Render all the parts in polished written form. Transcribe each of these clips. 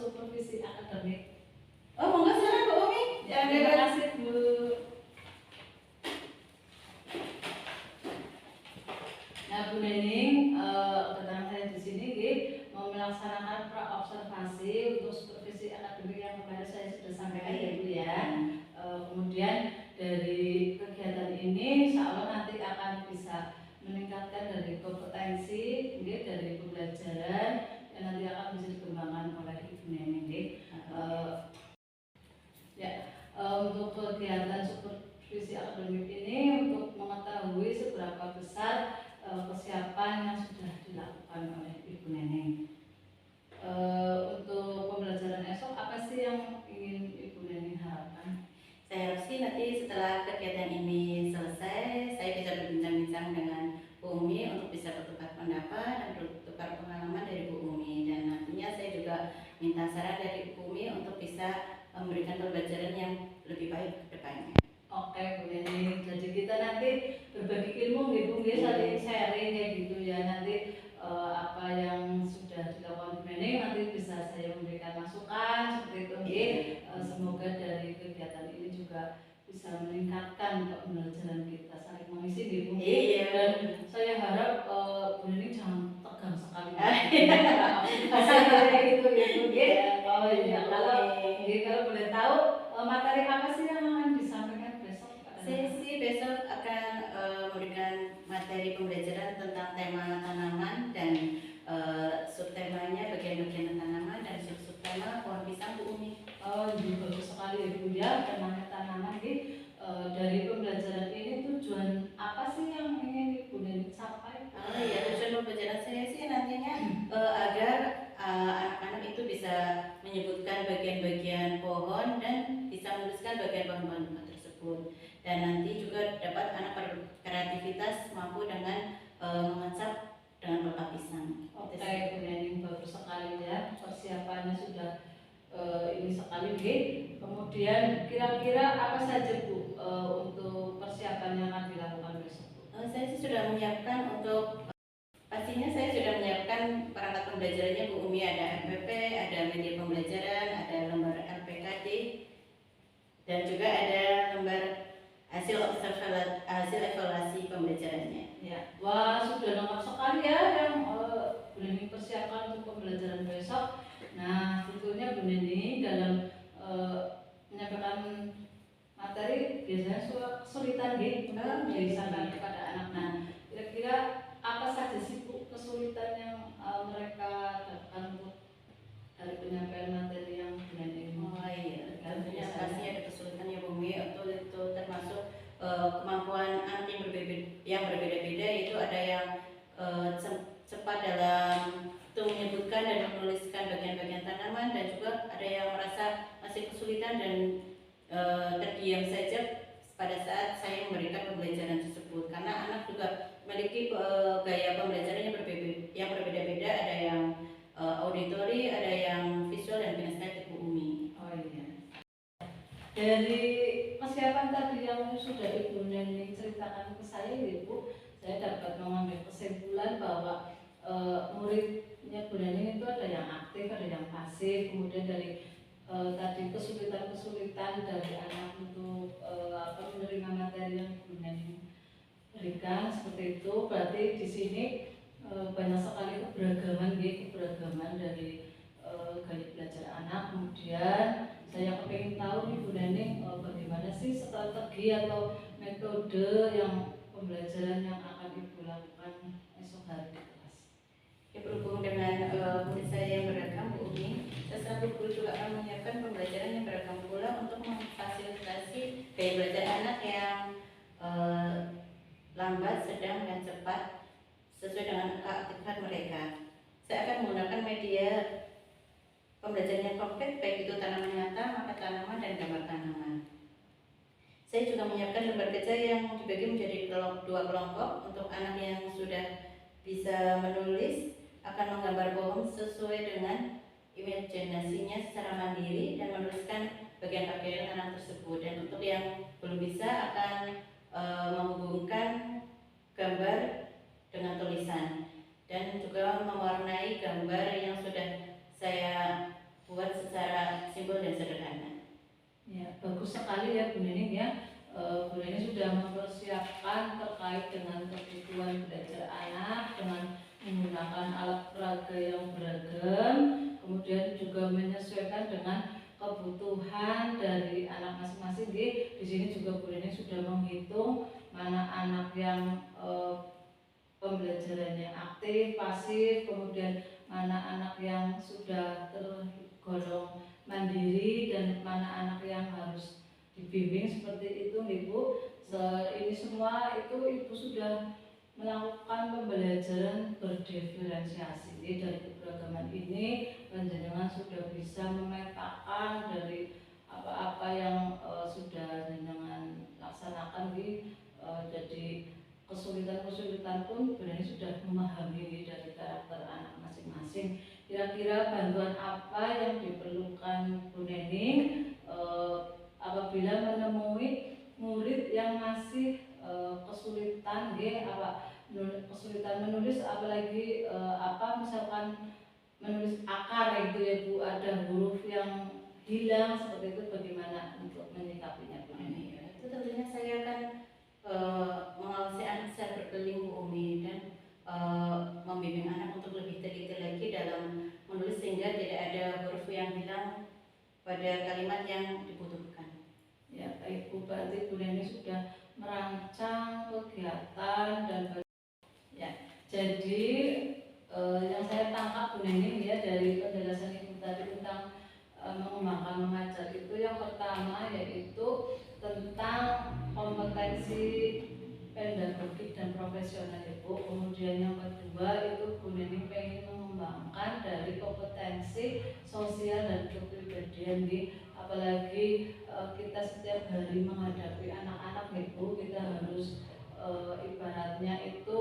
supervisi akademik. Oh, monggo silakan Bu Umi. Ya, terima kasih Bu. Nah, Bu Nening, kedatangan saya di sini mau melaksanakan pra-observasi untuk supervisi akademik yang kemarin saya sudah sampaikan ya Bu ya. Kemudian dari kegiatan ini insya Allah nanti akan bisa meningkatkan dari kompetensi dari pembelajaran yang nanti akan bisa dikembangkan oleh Ibu Nening. Untuk kegiatan supervisi akademik ini untuk mengetahui seberapa besar kesiapan yang sudah dilakukan oleh Ibu Nening. Untuk pembelajaran esok apa sih yang ingin Ibu Nening harapkan? Saya harap sih nanti setelah kegiatan ini selesai, saya bisa berbincang-bincang dengan Bu Umi untuk bisa bertukar pendapat dan bertukar pengalaman dari Bu Umi, dan nantinya saya juga minta saran dari Bu Umi untuk bisa memberikan pembelajaran yang lebih baik ke depannya. Oke Bu Nening, jadi kita nanti berbagi ilmu gitu, saling sharing kayak gitu ya. Nanti apa yang sudah dilakukan Bu Nening nanti bisa saya memberikan masukan seperti itu. Semoga dari kegiatan ini juga bisa meningkatkan pembelajaran kita, saling mengisi gitu. Dan saya harap Bu Nening jangan tegang sekali. Kayak gitu ya. Oh iya, kalau boleh tahu materi apa sih yang akan disampaikan besok? Saya sih besok akan memberikan materi pembelajaran tentang tema tanaman dan subtemanya bagian-bagian tanaman dan subtema pohon pisang Bu Umi. Oh iya, bagus sekali ya Bu ya, temanya tanaman. Dari pembelajaran ini tujuan apa sih yang ingin Ibu Nening capai? Ya, tujuan pembelajaran saya sih nantinya agar anak-anak itu bisa menyebutkan bagian-bagian pohon dan bisa menuliskan bagian pohon-pohon tersebut, dan nanti juga dapat anak berkreativitas mampu dengan mengecap dengan pelapa pisang. Oke Bu Nening, bagus sekali ya, persiapannya sudah ini sekali Kemudian kira-kira apa saja Bu untuk persiapan yang akan dilakukan besok Bu? Saya sih sudah menyiapkan untuk pastinya saya sudah menyiapkan perangkat pembelajarannya Bu Umi, ada MPP, ada media pembelajaran, ada lembar LPKD, dan juga ada lembar hasil evaluasi pembelajarannya. Ya, wah sudah lengkap sekali ya yang Bu Nening persiapkan untuk pembelajaran besok. Nah, tentunya Bu Nening dalam menyampaikan materi biasanya kesulitan untuk disampaikan kepada anak. Nah, kira-kira apa saja sih Bu kesulitan yang mereka dapatkan untuk dari penyampaian materi yang Bu Nening? Oh iya, tentunya pasti ada kesulitan ya Bu Umi. Untuk itu termasuk kemampuan anak yang berbeda-beda, yaitu ada yang cepat dalam menyebutkan dan menuliskan bagian-bagian tanaman, dan juga ada yang merasa masih kesulitan dan terdiam saja pada saat saya memberikan pembelajaran tersebut, karena anak juga memiliki gaya pembelajaran yang berbeda-beda, ada yang auditori, ada yang visual dan kinestetik Bu Umi. Oh iya. Dari persiapan tadi yang sudah Ibu Nening ceritakan ke saya Bu, saya dapat mengambil kesimpulan bahwa muridnya Bu Nening itu ada yang aktif, ada yang pasif. Kemudian dari tadi kesulitan-kesulitan dari anak untuk menerima materi yang Bu Nening berikan seperti itu. Berarti di sini banyak sekali keberagaman dari gaya belajar anak. Kemudian saya pengen tahu nih Bu Nening bagaimana sih strategi atau metode yang pembelajaran yang akan Ibu lakukan esok hari di kelas. Ya, berhubung dengan murid saya yang beragam Bu Umi, saya selaku guru juga akan menyiapkan pembelajaran yang beragam pula untuk memfasilitasi gaya belajar anak yang lambat, sedang, dan cepat sesuai dengan keaktifan mereka. Saya akan menggunakan media pembelajaran yang konkret, baik itu tanaman nyata, mata tanaman, dan gambar tanaman. Saya juga menyiapkan lembar kerja yang dibagi menjadi dua kelompok. Untuk anak yang sudah bisa menulis akan menggambar pohon sesuai dengan imajinasinya secara mandiri dan menuliskan bagian-bagian tanah tersebut. Dan untuk yang belum bisa akan menghubungkan gambar dengan tulisan dan juga mewarnai gambar yang sudah saya buat Ya, bagus sekali ya Bu Nening ya. Bu Nening sudah mempersiapkan terkait dengan kebutuhan belajar anak dengan menggunakan alat peraga yang beragam, kemudian juga menyesuaikan dengan kebutuhan dari anak masing-masing. Di sini juga Bu Nening sudah menghitung mana anak yang pembelajarannya aktif, pasif, kemudian mana anak yang sudah tergolong mandiri dan mana anak yang harus dibimbing seperti itu Ibu. Ini semua itu Ibu sudah melakukan pembelajaran berdiferensiasi. Dari keberagaman ini panjenengan sudah bisa memetakan dari apa-apa yang sudah panjenengan laksanakan jadi kesulitan-kesulitan pun sebenarnya sudah memahami dari karakter anak masing-masing. Kira-kira bantuan apa yang diperlukan Bu Nening apabila menemui murid yang masih kesulitan kesulitan menulis, apalagi misalkan menulis akar itu ya Bu, ada huruf yang hilang seperti itu, bagaimana untuk menyikapinya Bu Nening? Itu tentunya saya akan mengawasi anak secara berkeliling Bu Umi dan membimbing anak untuk lebih teliti lagi dalam menulis sehingga tidak ada huruf yang hilang pada kalimat yang dibutuhkan. Ya baik Bu, berarti Bu Nening sudah merancang kegiatan dan ya. Jadi yang saya tangkap Bu Nening ya dari penjelasan Ibu tadi tentang mengembangkan mengajar itu, yang pertama yaitu tentang kompetensi pedagogik dan profesional Ibu. Kemudian yang kedua itu Bu Nening pengen mengembangkan dari kompetensi sosial dan kepribadian apalagi kita setiap hari menghadapi anak-anak Ibu, kita harus ibaratnya itu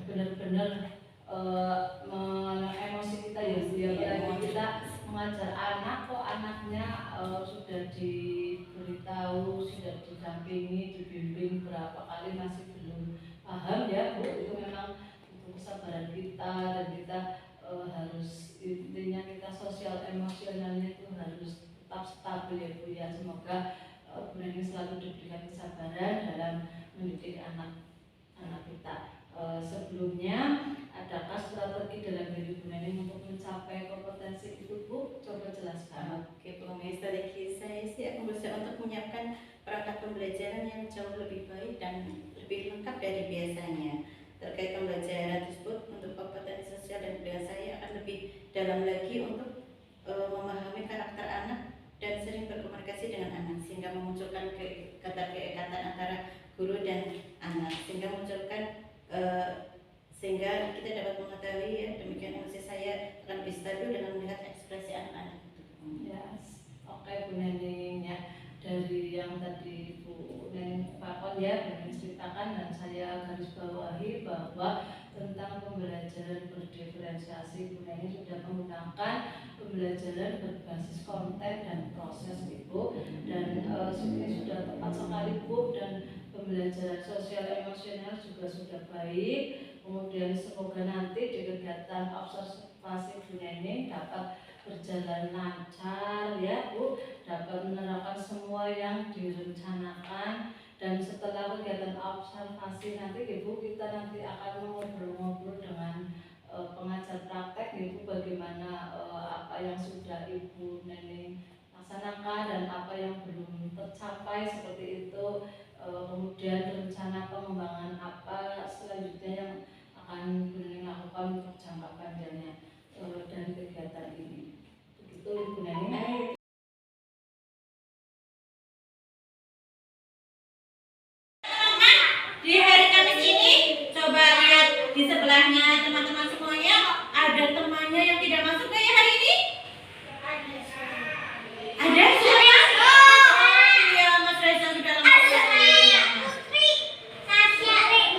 benar-benar emosi kita ya Bu ya, apalagi kita mengajar anak kok anaknya sudah diberitahu, sudah didampingi, dibimbing berapa kali masih belum paham ya Bu. Itu memang butuh kesabaran kita dan kita harus, intinya kita sosial emosionalnya itu harus tetap stabil ya Bu ya. Semoga Bu Nening selalu diberikan kesabaran dalam mendidik anak-anak kita. Sebelumnya, adakah strategi dalam diri Bu Nening untuk mencapai kompetensi itu Bu? Coba jelaskan. Oke Bu Umi, strategi saya sih akan berusaha untuk menyiapkan perangkat pembelajaran yang jauh lebih baik dan lebih lengkap dari biasanya. Terkait pembelajaran tersebut, untuk kompetensi sosial dan budaya saya akan lebih dalam lagi untuk memahami karakter anak dan sering berkomunikasi dengan anak sehingga memunculkan keekatan antara guru dan anak, sehingga kita dapat mengetahui ya, demikian emosi saya akan lebih stabil dengan melihat ekspresi anak-anak itu. Yes. Oke Bu Nening ya, dari yang tadi Bu Nening Pakon ya, Bu Nening ceritakan dan saya garis bawahi bahwa tentang pembelajaran berdiferensiasi Bu Nening sudah menggunakan pembelajaran berbasis konten dan proses Ibu, dan ini sudah tepat sekali Bu, dan pembelajaran sosial emosional juga sudah baik. Kemudian semoga nanti di kegiatan observasi Bu Nening dapat berjalan lancar ya Bu, dapat menerapkan semua yang direncanakan. Dan setelah kegiatan observasi nanti Ibu, kita nanti akan ngobrol-ngobrol dengan pengajar praktek Ibu, bagaimana apa yang sudah Ibu Nening laksanakan dan apa yang belum tercapai seperti itu. Kemudian rencana pengembangan apa selanjutnya yang akan Bu Nening lakukan untuk jangka panjangnya dari kegiatan ini. Begitu Bu Nening. Di hari Kamis ini, coba lihat di sebelahnya teman-teman semuanya, ada temannya yang tidak masuk kayak hari ini? Ada semua? Iya, Mas Reza sudah lama.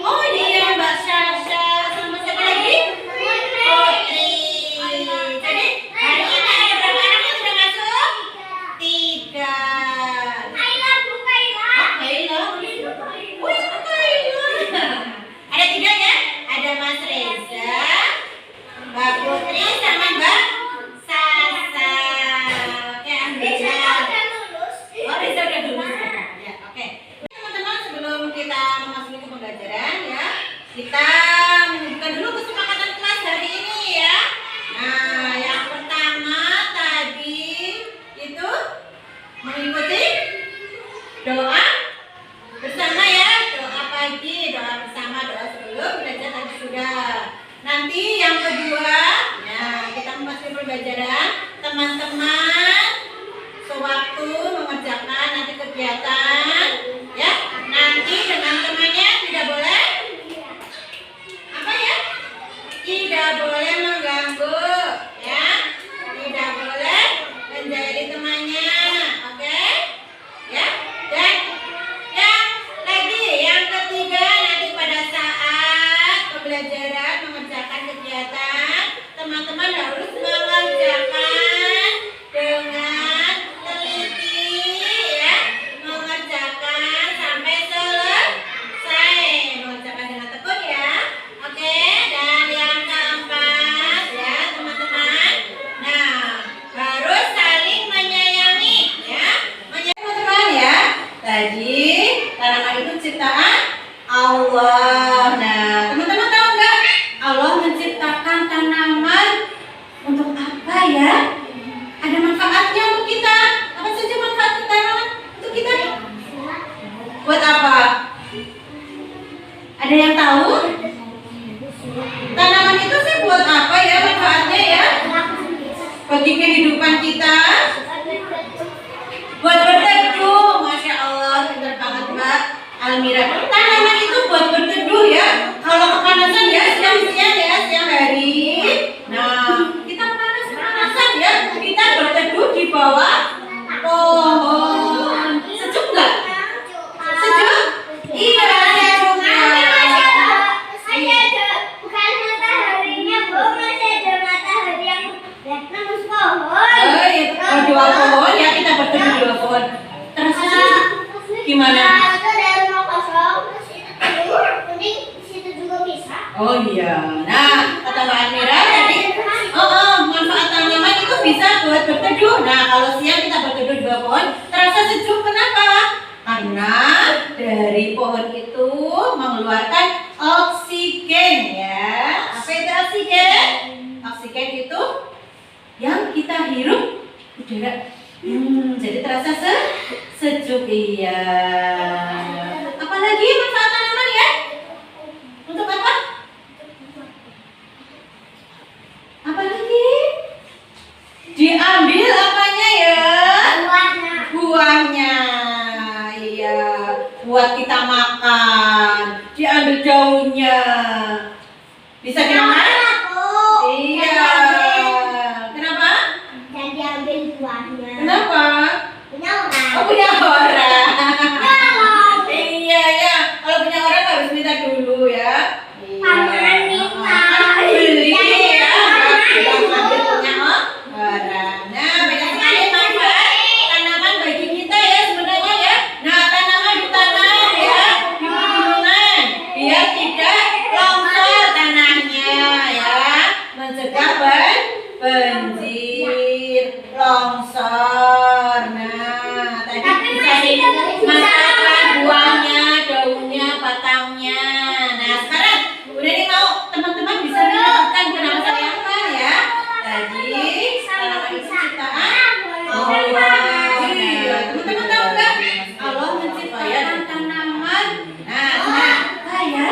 Oh iya, Mbak Sasha, sama siapa lagi? Putri. Jadi hari ini ada berapa anak yang sudah masuk? 3. Ada 3 ya? Ada Mas Reza, Mbak Putri, sama Mbak Mengikuti doa bersama ya, doa pagi, doa bersama, doa sebelum belajar tadi sudah. Nanti yang kedua, nah kita memasuki pembelajaran. Teman-teman sewaktu mengerjakan nanti kegiatan, ya nanti dengan temannya tidak boleh apa ya? Tidak boleh mengganggu, ya. Tidak boleh menjadi temannya, oke? Ya. Dan yang ketiga, nanti pada saat pembelajaran mengerjakan kegiatan, teman-teman harus mengerjakan dengan teliti, ya, mengerjakan sampai selesai, mengerjakan dengan tekun ya, oke. Dan yang keempat ya teman-teman, nah harus saling menyayangi ya, teman-teman ya. Tadi tanaman itu ciptaan Allah. Nah, teman-teman tahu nggak? Allah menciptakan tanaman untuk apa ya? Ada manfaatnya untuk kita. Apa saja manfaat tanaman untuk kita? Buat apa? Ada yang tahu? Tanaman itu sih buat apa ya manfaatnya ya? Bagi kehidupan kita. Buat berteduh, Masya Allah, pintar banget Mbak Almira. Tanaman itu buat berteduh ya. Kalau kepanasan ya siang-siang ya, siang hari. Nah, kita panas-panasan ya, kita berteduh di bawah pohon. Sejuk nggak? Sejuk? Iya, sejuk ya. Bukan mataharinya, Bu, masih ada matahari yang nembus pohon. Oh iya, dua pohon ya, kita berteduh di dua pohon. Terasa gimana? Itu ada rumah kosong, nanti di situ juga bisa. Oh iya. Nah, kata Mbak Almira tadi, manfaat tanaman itu bisa buat berteduh. Nah, kalau siang kita berteduh di bawah pohon, terasa sejuk. Kenapa? Karena dari pohon itu mengeluarkan oksigen ya. Apa itu oksigen? Oksigen itu yang kita hirup udara. Jadi terasa sejuk iya. Apalagi manfaat tanaman ya? Untuk apa? Apalagi? Diambil apanya ya? Buahnya. Iya, buat kita makan. Diambil daunnya. Bisa dimakan? Iya. Kenapa? Dan diambil buahnya. Kenapa? Punya orang. Oh, punya orang. Iya ya. Kalau punya orang harus minta dulu ya. Paman minta. Beli ya. Paman. Ambil punya orang. Nah, banyak sekali manfaat tanaman bagi kita ya sebenarnya ya. Nah, tanaman ditanam ya di pegunungan biar tidak longsor tanahnya ya. Mencegah banjir, longsor. Nah, tadi bisa dimakan buahnya, daunnya, batangnya. Nah, sekarang udah nih mau teman-teman bisa menentukan benang sayangnya ya. Tadi tanaman itu ciptaan Allah. Iya, teman-teman tahu nggak? Allah menciptakan tanaman. Nah, kenapa ya?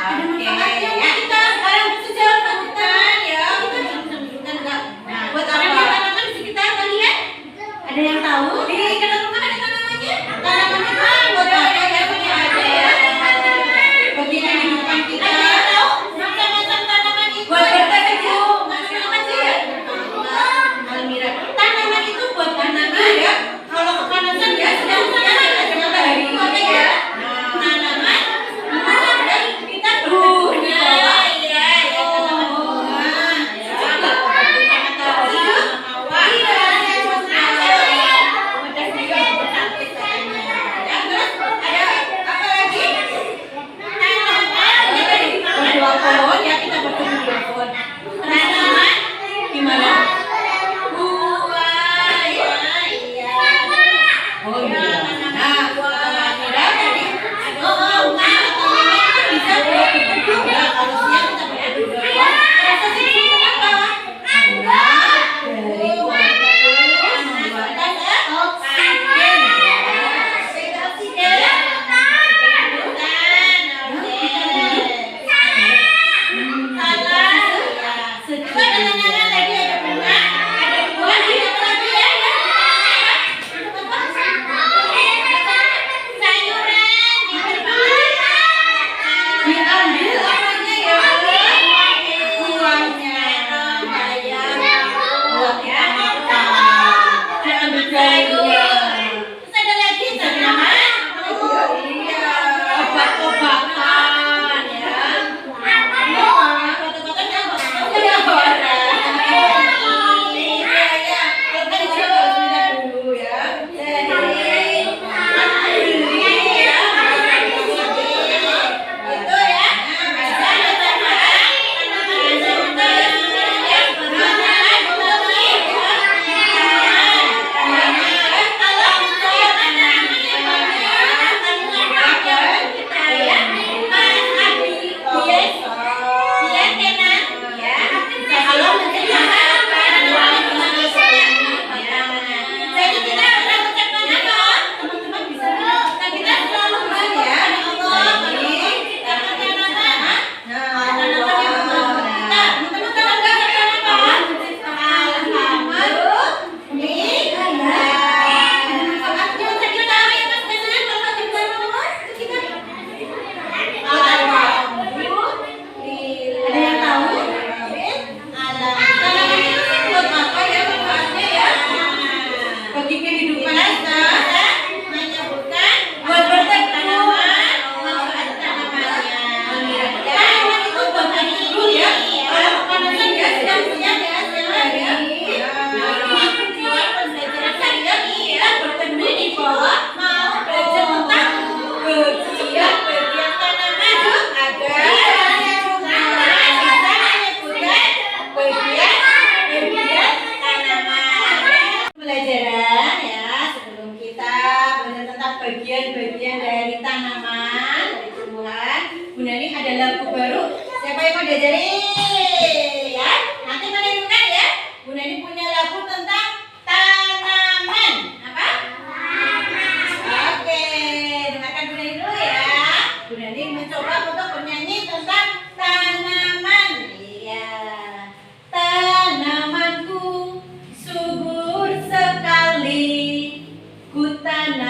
Ada manfaatnya ya. Kita sekarang sejarah lanjutan ya. Kita lanjutkan nggak? Nah, buat apa ya tanaman di sekitar kalian? Ada yang tahu? Di dekat rumah ada tanamannya? Tanaman itu buat apa ya? Punya ada ya. Bagi kehidupan kita. Ada yang tahu? Macam-macam tanaman itu buat berteduh. Masih apa sih ya? Almira. Tanaman itu buat tanaman ya. Kalau kepanasan ya siang-siang ada matahari ya. Tanaman ada kita berteduh di bawah. Iya, ya tanaman bunga. Ya, matahari awan. Iya, mudah juga cantik katanya. Ya, terus ada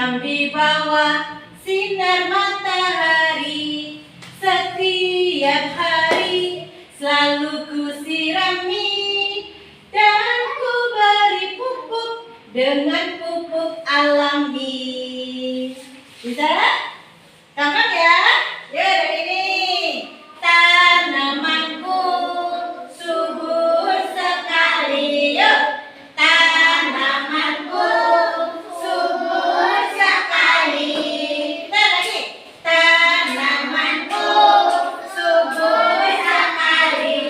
tanam di bawah sinar matahari. Setiap hari selalu ku sirami dan ku beri pupuk dengan pupuk alami. Bisa? Gampang ya? Yuk dari ini. Tanamanku subur sekali. Yuk. Tanamanku subur sekali. Kita lagi. Tanamanku subur sekali.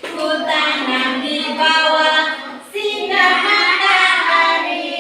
Ku tanam di bawah sinar matahari.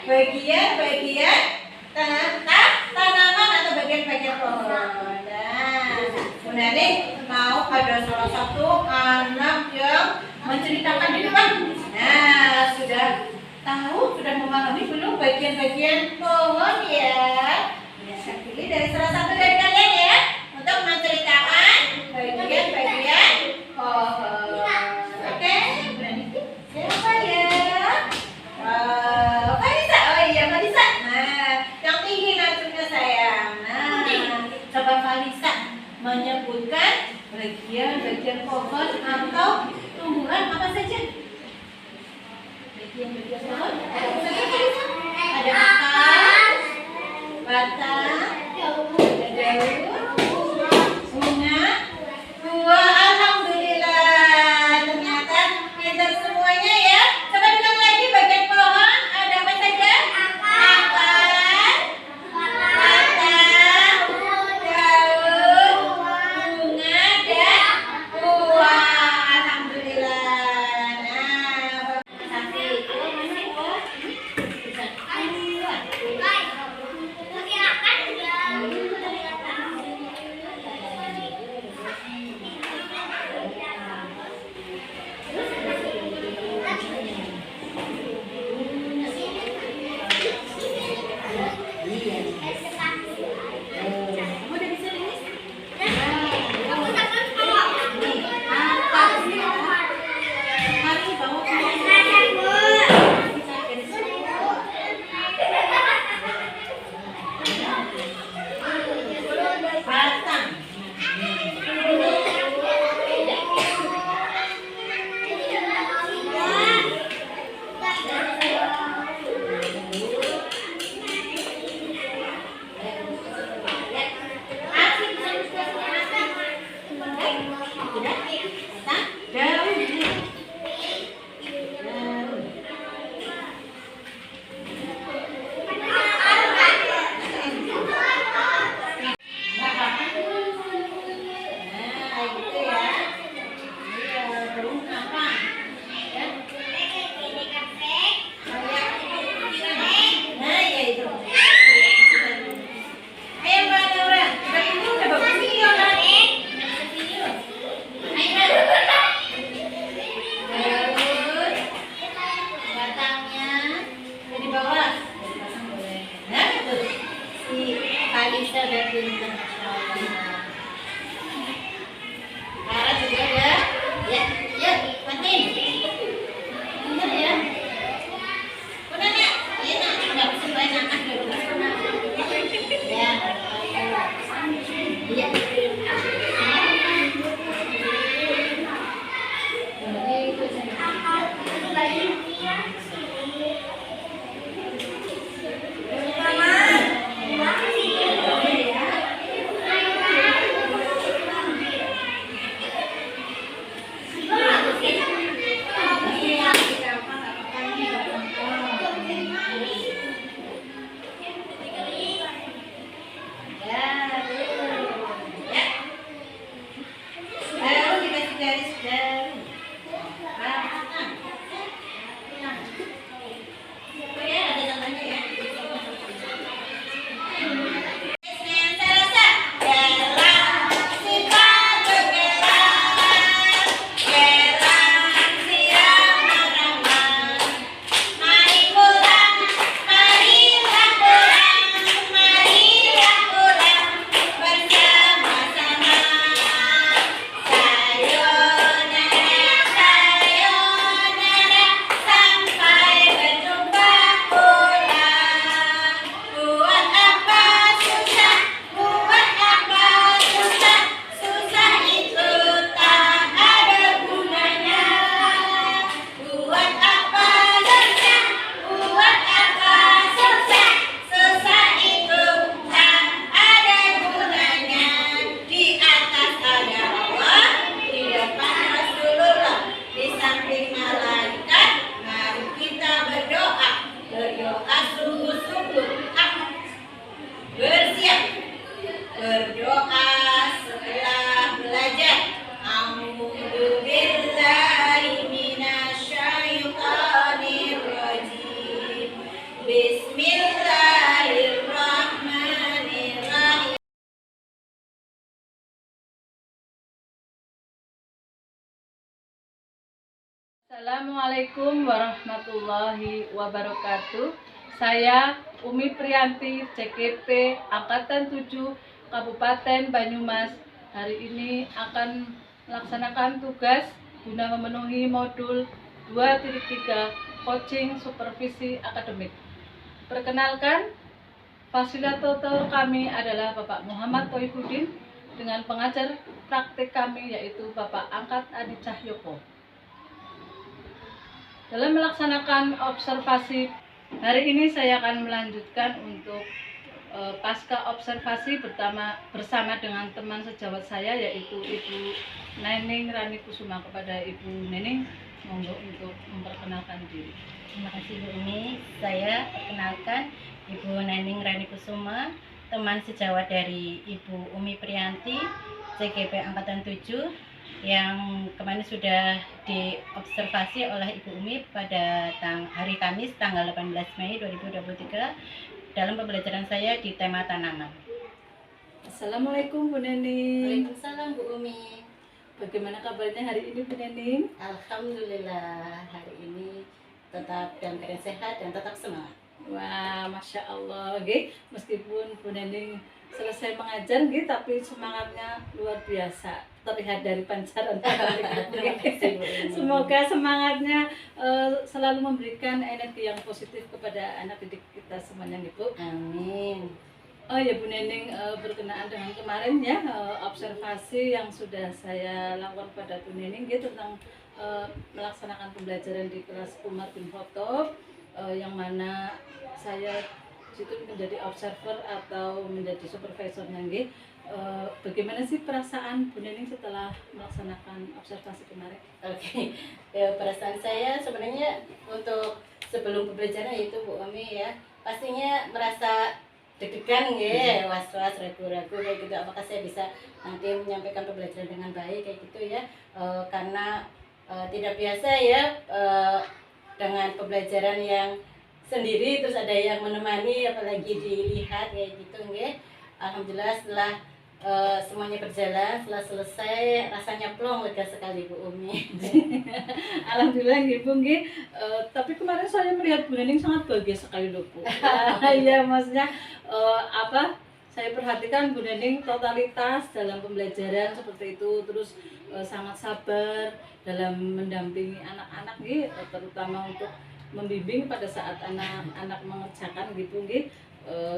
bagian tanaman atau bagian-bagian pohon. Nah, Bunda nih mau ada salah satu anak yang menceritakan di depan. Nah, sudah tahu, sudah memahami belum bagian-bagian pohon ya? Bisa pilih dari salah satu dari kalian ya untuk menceritakan bagian-bagian pohon. Oke, berani siapa ya? Vanessa, oh iya Vanessa. Nah, yang tinggi nafsunya sayang. Nah, coba Vanessa menyebutkan bagian-bagian pohon atau tumbuhan apa saja? Bagian-bagian pohon apa saja Vanessa? Ada akar, batang, ada daun, bunga, buah. Alhamdulillah, ternyata pintar semuanya ya. Coba bilang lagi bagian pohon ada apa saja? Akar, batang, daun, bunga, dan buah. Alhamdulillah. Nah, kasih. Assalamualaikum warahmatullahi wabarakatuh. Saya Umi Priyanti, CKP Angkatan 7 Kabupaten Banyumas. Hari ini akan melaksanakan tugas guna memenuhi modul 2.3 Coaching Supervisi Akademik. Perkenalkan, fasilitator kami adalah Bapak Muhammad Toifuddin dengan pengajar praktik kami yaitu Bapak Angkat Adi Cahyoko. Dalam melaksanakan observasi hari ini saya akan melanjutkan untuk pasca observasi bersama dengan teman sejawat saya yaitu Ibu Nening Rani Kusuma. Kepada Ibu Nening, monggo untuk memperkenalkan diri. Terima kasih Bu Umi. Saya perkenalkan Ibu Nening Rani Kusuma, teman sejawat dari Ibu Umi Priyanti, CKP Angkatan 7 yang kemarin sudah diobservasi oleh Ibu Umi pada hari Kamis tanggal 18 Mei 2023 dalam pembelajaran saya di tema tanaman. Assalamualaikum Bu Nening. Waalaikumsalam Bu Umi. Bagaimana kabarnya hari ini Bu Nening? Alhamdulillah hari ini tetap dalam keadaan sehat dan tetap semangat. Wah, Masya Allah, okay. Meskipun Bu Nening selesai mengajar, okay, tapi semangatnya luar biasa, terlihat dari pancaran. Semoga semangatnya selalu memberikan energi yang positif kepada anak didik kita semuanya, Bu. Amin. Oh ya Bu Nening, berkenaan dengan kemarin ya observasi yang sudah saya lakukan pada Bu Nening gitu, tentang melaksanakan pembelajaran di kelas Umar bin Khattab, yang mana saya situ menjadi observer atau menjadi supervisornya nggih. Bagaimana sih perasaan Bu Nening setelah melaksanakan observasi kemarin? Oke, ya, perasaan saya sebenarnya untuk sebelum pembelajaran itu Bu Umi ya, pastinya merasa deg-degan ya, was-was, ragu-ragu kayak gitu, apakah saya bisa nanti menyampaikan pembelajaran dengan baik kayak gitu ya. Karena tidak biasa ya dengan pembelajaran yang sendiri terus ada yang menemani, apalagi dilihat kayak gitu nggih. Alhamdulillah setelah semuanya berjalan, setelah selesai rasanya plong, lega sekali Bu Umi. Alhamdulillah nggih Bu nggih. Tapi kemarin saya melihat Bu Nening sangat bahagia sekali loh Bu. Iya, maksudnya saya perhatikan Bu Nening totalitas dalam pembelajaran seperti itu, terus sangat sabar dalam mendampingi anak-anak nggih, terutama untuk membimbing pada saat anak-anak mengerjakan gitu nggih.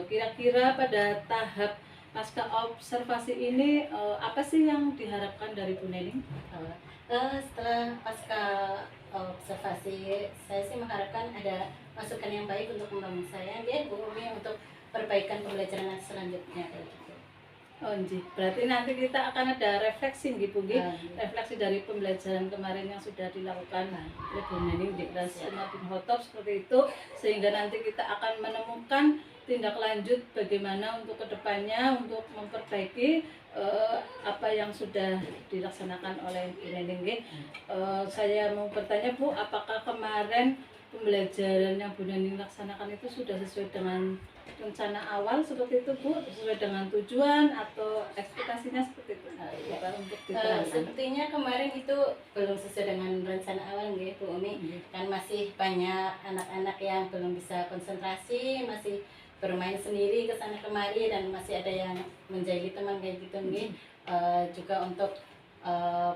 Kira-kira pada tahap pasca observasi ini apa sih yang diharapkan dari Bu Nening? Setelah pasca observasi, saya sih mengharapkan ada masukan yang baik untuk membangun saya ya Bu Umi, untuk perbaikan pembelajaran selanjutnya kayak gitu. Oh nggih, berarti nanti kita akan ada refleksi nggih Bu nggih. Refleksi dari pembelajaran kemarin yang sudah dilakukan oleh Bu Nening di kelas Umar bin Khattab seperti itu, sehingga nanti kita akan menemukan tindak lanjut bagaimana untuk kedepannya untuk memperbaiki apa yang sudah dilaksanakan oleh Bu Nening nggih. Saya mau bertanya Bu, apakah kemarin pembelajaran yang Bu Nening laksanakan itu sudah sesuai dengan rencana awal seperti itu Bu, sesuai dengan tujuan atau ekspektasinya seperti itu? Untuk diterangkan. Sepertinya kemarin itu belum sesuai dengan rencana awal nggih Bu Umi. Kan masih banyak anak-anak yang belum bisa konsentrasi, masih bermain sendiri ke sana kemari, dan masih ada yang menjahili teman kayak gitu nggih. Juga untuk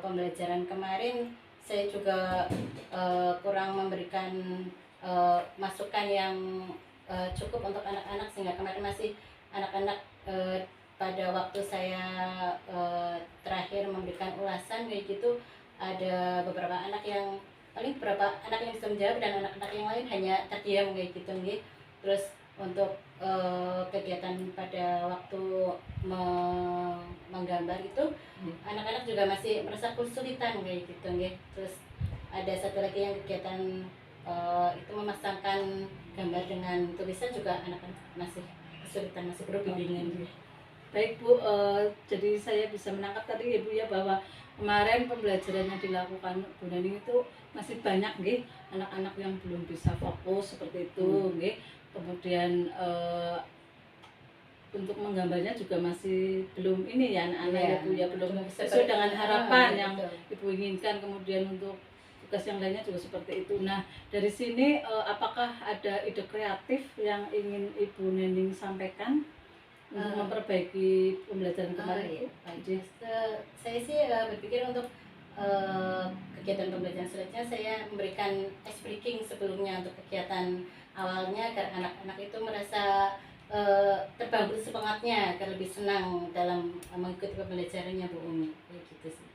pembelajaran kemarin saya juga kurang memberikan masukan yang cukup untuk anak-anak, sehingga kemarin masih anak-anak pada waktu saya terakhir memberikan ulasan kayak gitu, ada beberapa anak yang paling beberapa anak yang bisa menjawab dan anak-anak yang lain hanya terdiam kayak gitu nggih. Terus untuk kegiatan pada waktu menggambar itu anak-anak juga masih merasa kesulitan kayak gitu nggih. Terus ada satu lagi yang kegiatan itu memasangkan gambar dengan tulisan, juga anak-anak masih kesulitan, masih perlu bimbingan. Baik Bu, jadi saya bisa menangkap tadi ya Bu ya, bahwa kemarin pembelajaran yang dilakukan Bu Nening itu masih banyak nggih anak-anak yang belum bisa fokus seperti itu nggih. Kemudian untuk menggambarnya juga masih belum ya anak-anak ya Bu ya, belum sesuai dengan harapan yang Ibu inginkan. Kemudian untuk tugas yang lainnya juga seperti itu. Nah, dari sini apakah ada ide kreatif yang ingin Ibu Nening sampaikan untuk memperbaiki pembelajaran kemarin? iya. Ibu? Saya sih berpikir untuk kegiatan pembelajaran selanjutnya saya memberikan ice breaking sebelumnya untuk kegiatan awalnya agar anak-anak itu merasa terbangun semangatnya agar lebih senang dalam mengikuti pembelajarannya Bu Umi, kayak gitu sih.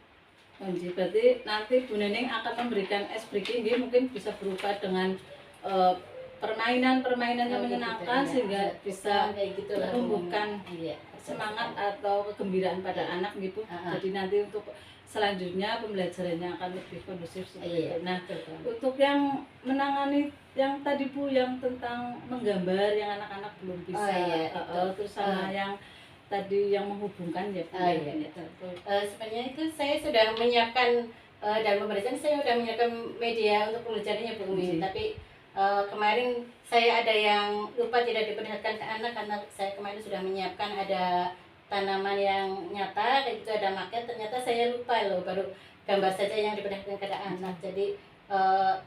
Berarti nanti Bu Nening akan memberikan ice breaking, dia mungkin bisa berupa dengan permainan-permainan yang menyenangkan Gitu, sehingga iya. bisa Kayak gitulah, Bu Umi. menumbuhkan Iya, semangat atau kegembiraan pada Iya. anak gitu. Jadi nanti untuk selanjutnya pembelajarannya akan lebih kondusif seperti Iya, itu. Nah, betul, Bu. untuk yang menangani yang tadi Bu yang tentang menggambar yang anak-anak belum bisa, Oh, iya, itu. terus sama yang tadi yang menghubungkan ya Bu. Oh, iya, betul. Sebenarnya itu saya sudah menyiapkan dalam pembelajaran saya sudah menyiapkan media untuk pembelajarannya Bu Umi. Tapi kemarin saya ada yang lupa tidak diperlihatkan ke anak karena saya kemarin sudah menyiapkan ada tanaman yang nyata kayak gitu, ada maket, ternyata saya lupa loh, baru gambar saja yang diperlihatkan ke anak. Jadi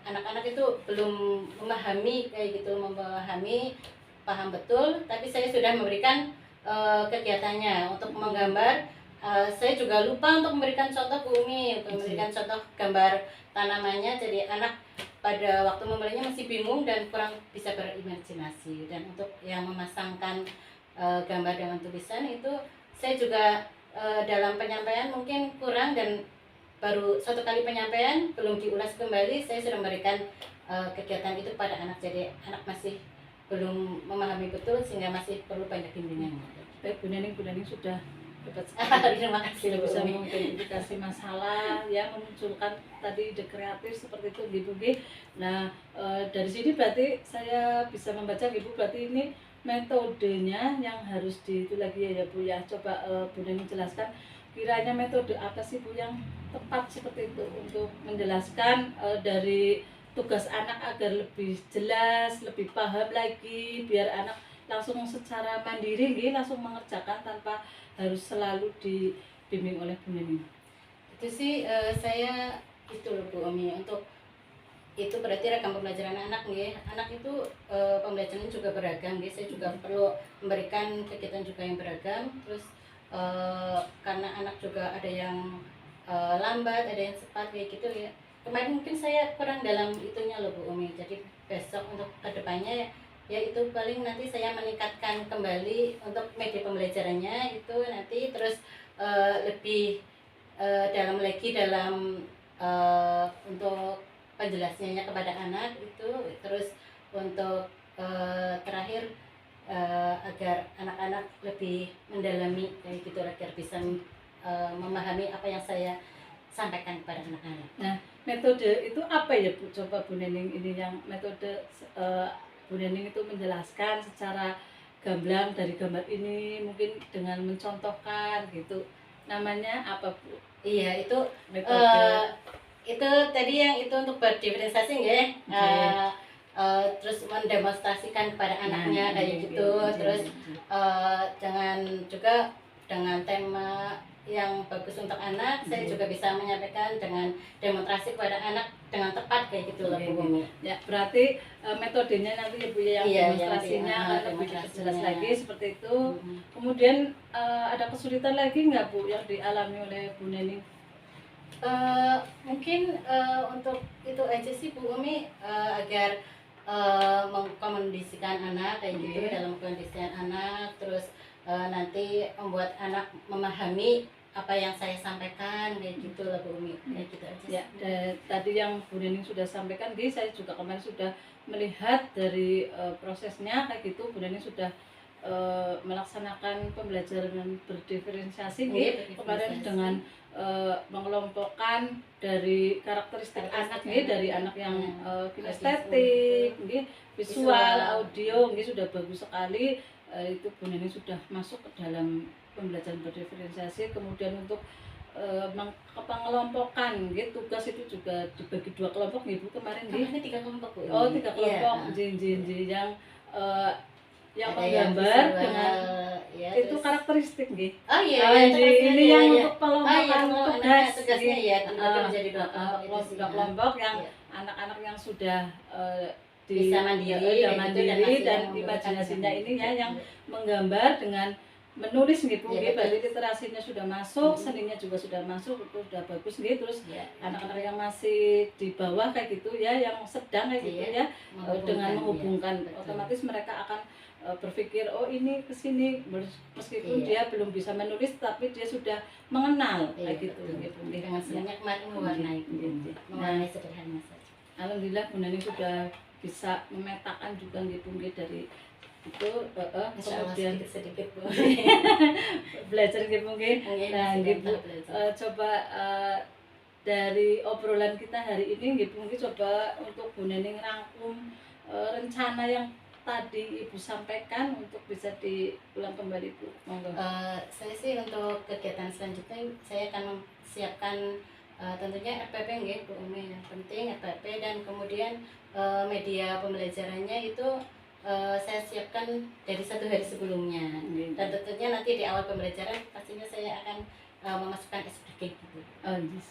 anak-anak itu belum memahami kayak gitu, paham betul, tapi saya sudah memberikan kegiatannya untuk menggambar. Saya juga lupa untuk memberikan contoh Bu Umi, untuk memberikan contoh gambar tanamannya, jadi anak pada waktu memulainya masih bingung dan kurang bisa berimajinasi. Dan untuk yang memasangkan gambar dengan tulisan itu saya juga dalam penyampaian mungkin kurang dan baru satu kali penyampaian belum diulas kembali, saya sudah memberikan kegiatan itu pada anak, jadi anak masih belum memahami betul sehingga masih perlu banyak bimbingan. Baik Bu Nening sudah dapat Terima kasih sudah Bu bisa Umi. mengidentifikasi masalah ya, memunculkan tadi ide kreatif seperti itu gitu Bu. Nah, dari sini berarti saya bisa membaca Ibu berarti ini metodenya yang harus itu lagi ya Bu ya. Coba Bu Nening jelaskan kiranya metode apa sih Bu yang tepat seperti itu untuk menjelaskan dari tugas anak agar lebih jelas, lebih paham lagi, biar anak langsung secara mandiri gitu, langsung mengerjakan tanpa harus selalu dibimbing oleh Bu Nening. Itu sih saya itu loh Bu Umi, untuk itu berarti ragam pembelajaran anak nih. Anak itu pembelajarannya juga beragam nih. Saya juga perlu memberikan kegiatan juga yang beragam. Terus karena anak juga ada yang lambat, ada yang cepat kayak gitu ya. Kemarin mungkin saya kurang dalam itunya loh Bu Umi. Jadi besok untuk kedepannya ya itu paling nanti saya meningkatkan kembali untuk media pembelajarannya itu nanti, terus lebih dalam lagi dalam untuk penjelasannya kepada anak itu, terus untuk terakhir agar anak-anak lebih mendalami kayak gitu agar bisa memahami apa yang saya sampaikan kepada anak-anak. Nah, metode itu apa ya Bu? Coba Bu Nening ini yang metode Bu Nening itu menjelaskan secara gamblang dari gambar ini mungkin dengan mencontohkan gitu. Namanya apa Bu? Iya, itu Metode itu tadi yang itu untuk berdiferensiasi ya. Terus mendemonstrasikan kepada anaknya kayak gitu. Terus jangan juga dengan tema yang bagus untuk anak, saya juga bisa menyampaikan dengan demonstrasi kepada anak dengan tepat kayak gitu loh Bu Umi. Ya, berarti metodenya nanti ya Bu ya, yang Iya, demonstrasinya yang akan lebih demonstrasinya. jelas lagi seperti itu. Kemudian ada kesulitan lagi nggak Bu yang dialami oleh Bu Nening? Mungkin untuk itu aja sih Bu Umi, agar mengkondisikan anak kayak gitu, dalam kondisian anak, terus nanti membuat anak memahami apa yang saya sampaikan kayak gitu lah Bu Umi, kayak gitu aja. Ya, tadi yang Bu Nening sudah sampaikan, saya juga kemarin sudah melihat dari prosesnya kayak gitu. Bu Nening sudah melaksanakan pembelajaran berdiferensiasi kemarin dengan mengelompokkan dari karakteristik anak dari anak yang kinestetik, visual, audio, sudah bagus sekali. Itu Bu Nening sudah masuk ke dalam pembelajaran berdiferensiasi. Kemudian untuk pengelompokan tugas itu juga dibagi 2 kelompok Bu kemarin Kemarin 3 kelompok Bu. 3 kelompok yang menggambar dengan itu karakteristik Oh iya, ini yang untuk pengelompokan tugas tugasnya ya dibagi menjadi dua kelompok yang Iya. anak-anak yang sudah Bisa mandiri, udah kayak gitu, mandiri masih dan yang imajinasinya membutuhkan ini ya yang Iya. menggambar dengan menulis nih Bu, Iya, berarti literasinya sudah masuk, Hmm. seninya juga sudah masuk, itu sudah bagus nih. Terus Iya. anak-anak yang masih di bawah kayak gitu ya, yang sedang kayak gitu Iya, ya, dengan iya. menghubungkan, Betul. otomatis mereka akan berpikir oh ini kesini, meskipun Iya. dia belum bisa menulis tapi dia sudah mengenal Iya, kayak gitu. betul. Ya, Bu. Dengan senangnya kemarin mewarnai, Iya. mewarnai sederhana saja. Alhamdulillah Bu Nani sudah bisa memetakan juga gitu dari itu Insya Allah kemudian sedikit Bu. belajar gitu mungkin. Nah, Sedang gitu belajar. coba dari obrolan kita hari ini gitu mungkin coba untuk Bu Nani ngerangkum rencana yang tadi Ibu sampaikan untuk bisa diulang kembali Bu. Monggo. Saya sih untuk kegiatan selanjutnya saya akan mempersiapkan tentunya RPP nggih Bu Umi, yang penting RPP dan kemudian media pembelajarannya itu saya siapkan dari 1 hari sebelumnya. Dan tentunya nanti di awal pembelajaran pastinya saya akan memasukkan SPG gitu.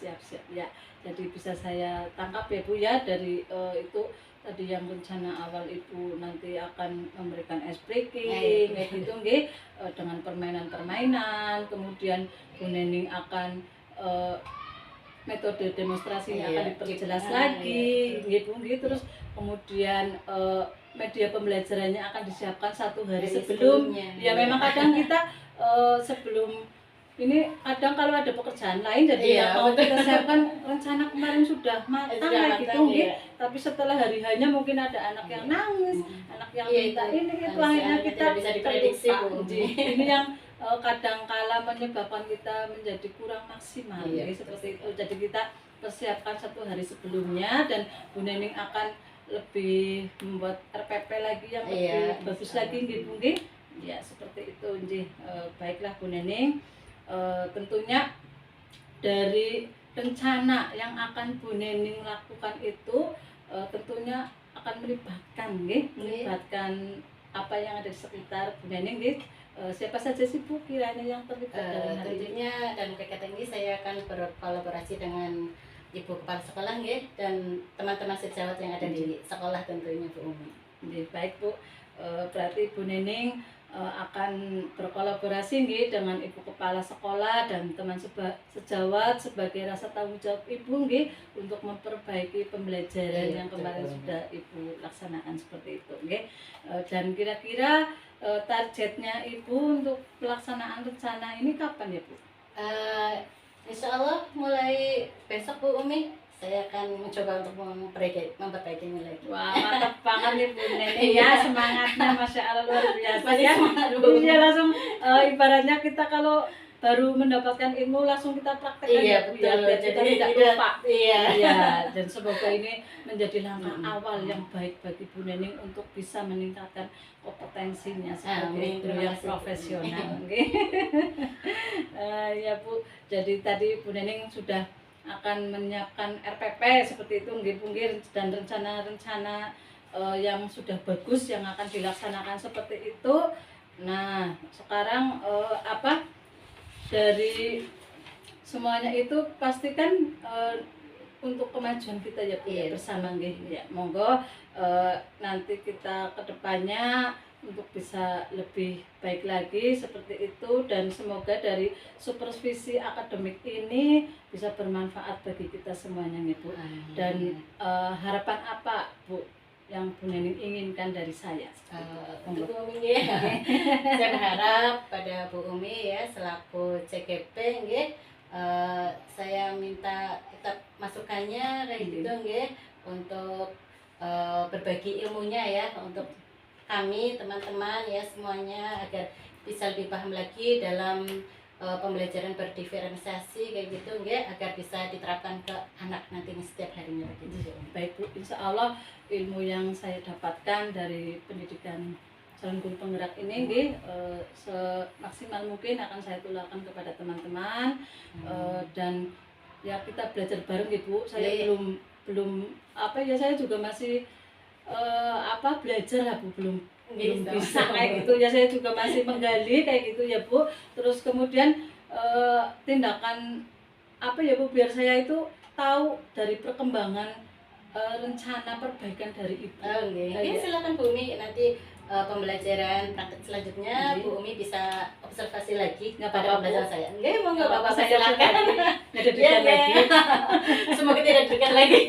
Siap-siap ya. Jadi bisa saya tangkap ya Bu ya dari itu tadi yang rencana awal Ibu nanti akan memberikan ice breaking kayak gitu nggih, dengan permainan-permainan, kemudian Bu Nening akan metode demonstrasinya akan diperjelas lagi nggih Bu nggih. Terus kemudian media pembelajarannya akan disiapkan 1 hari sebelum. Ya memang kadang kita sebelum ini kadang kalau ada pekerjaan lain jadi mau kita siapkan rencana kemarin sudah matang kayak gitu nggih. Tapi setelah hari hanya mungkin ada anak yang nangis, anak yang minta ini itu akhirnya kita bisa diprediksi Bu. ini yang kadang kala menyebabkan kita menjadi kurang maksimal seperti itu. Jadi kita persiapkan 1 hari sebelumnya dan Bu Nening akan lebih membuat RPP lagi yang lebih bagus lagi nggih Bu nggih. Ya seperti itu nggih. Baiklah Bu Nening, tentunya dari rencana yang akan Bu Nening lakukan itu tentunya akan melibatkan apa yang ada di sekitar Bu Nening nggih. Siapa saja sih Bu kiranya yang terlibat dalam hal ini? Tentunya dalam kegiatan ini saya akan berkolaborasi dengan Ibu Kepala Sekolah nggih dan teman-teman sejawat yang ada di sekolah tentunya Bu Umi. Baik Bu, berarti Bu Nening akan berkolaborasi nggih dengan Ibu Kepala Sekolah dan teman sejawat sebagai rasa tanggung jawab Ibu nggih untuk memperbaiki pembelajaran yang kemarin sudah Ibu laksanakan seperti itu nggih. Dan kira-kira targetnya Ibu untuk pelaksanaan rencana ini kapan ya Bu? Insya Allah mulai besok Bu Umi saya akan mencoba untuk memperbaikinya lagi. Wah, mantap banget nih Bu Nening ya, semangatnya Masya Allah luar biasa ya. Iya langsung ibaratnya kita kalau baru mendapatkan ilmu langsung kita praktekkan ya Bu ya, biar kita tidak lupa. Iya, dan semoga ini menjadi langkah awal yang baik bagi Bu Nening untuk bisa meningkatkan kompetensinya sebagai guru yang profesional. Ya Bu, jadi tadi Bu Nening sudah akan menyiapkan RPP seperti itu nggih Bu nggih, dan rencana-rencana yang sudah bagus yang akan dilaksanakan seperti itu. Nah, sekarang dari semuanya itu pastikan untuk kemajuan kita ya Bu bersama nggih. Ya, monggo nanti kita ke depannya untuk bisa lebih baik lagi seperti itu, dan semoga dari supervisi akademik ini bisa bermanfaat bagi kita semuanya nih Bu. Dan harapan apa Bu yang Bu Nening inginkan dari saya? Untuk Bu Umi ya. Saya berharap pada Bu Umi ya selaku CGP nggih, saya minta tetap masukannya kayak gitu nggih untuk berbagi ilmunya ya untuk kami teman-teman ya semuanya agar bisa lebih paham lagi dalam pembelajaran berdiferensiasi kayak gitu nggih, agar bisa diterapkan ke anak nanti setiap harinya begitu. Baik Bu, insya Allah ilmu yang saya dapatkan dari pendidikan calon guru penggerak ini nggih semaksimal mungkin akan saya tularkan kepada teman-teman. Dan ya kita belajar bareng Bu. Saya belum saya juga masih belajar lah Bu, belum bisa kayak gitu ya, saya juga masih menggali kayak gitu ya Bu. Terus kemudian tindakan apa ya Bu, biar saya itu tahu dari perkembangan rencana perbaikan dari Ibu. Oke, Iya. silakan Bu Umi, nanti pembelajaran praktek selanjutnya Iya. Bu Umi bisa observasi lagi Nggak pada apa-apa, pembelajaran Bu. saya. Enggak, mau nggak apa-apa, saya silakan. nggak ada Iya, degan lagi. Semoga tidak dekat lagi.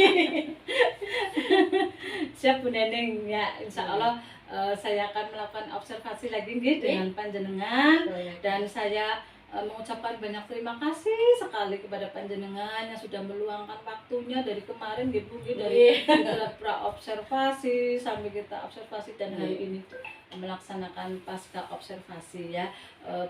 Siap Bu Neneng ya, insya Allah saya akan melakukan observasi lagi nggih dengan panjenengan, dan saya mengucapkan banyak terima kasih sekali kepada panjenengan yang sudah meluangkan waktunya dari kemarin nggih Bu, nggih, dari kita pra observasi sampai kita observasi dan hari ini melaksanakan pasca observasi ya.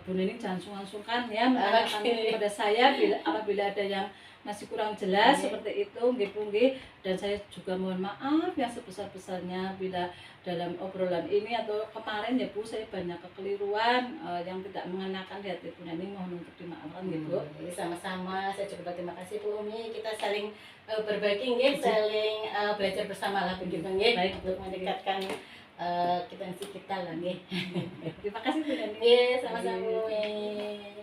Bu Neneng jangan sungkan-sungkan ya menanyakan kepada saya apabila ada yang masih kurang jelas seperti itu nggih Bu nggih, dan saya juga mohon maaf yang sebesar-besarnya bila dalam obrolan ini atau kemarin ya Bu saya banyak kekeliruan yang tidak mengenakan di hati Bu Neneng, mohon untuk dimaafkan gitu. Sama-sama, saya juga berterima kasih Bu Umi, kita saling berbagi nggih, saling belajar bersama lah begitu nggih, Baik, untuk mendekatkan kita lah nggih. Terima kasih Bu Neneng. Nggih, sama-sama Bu Umi.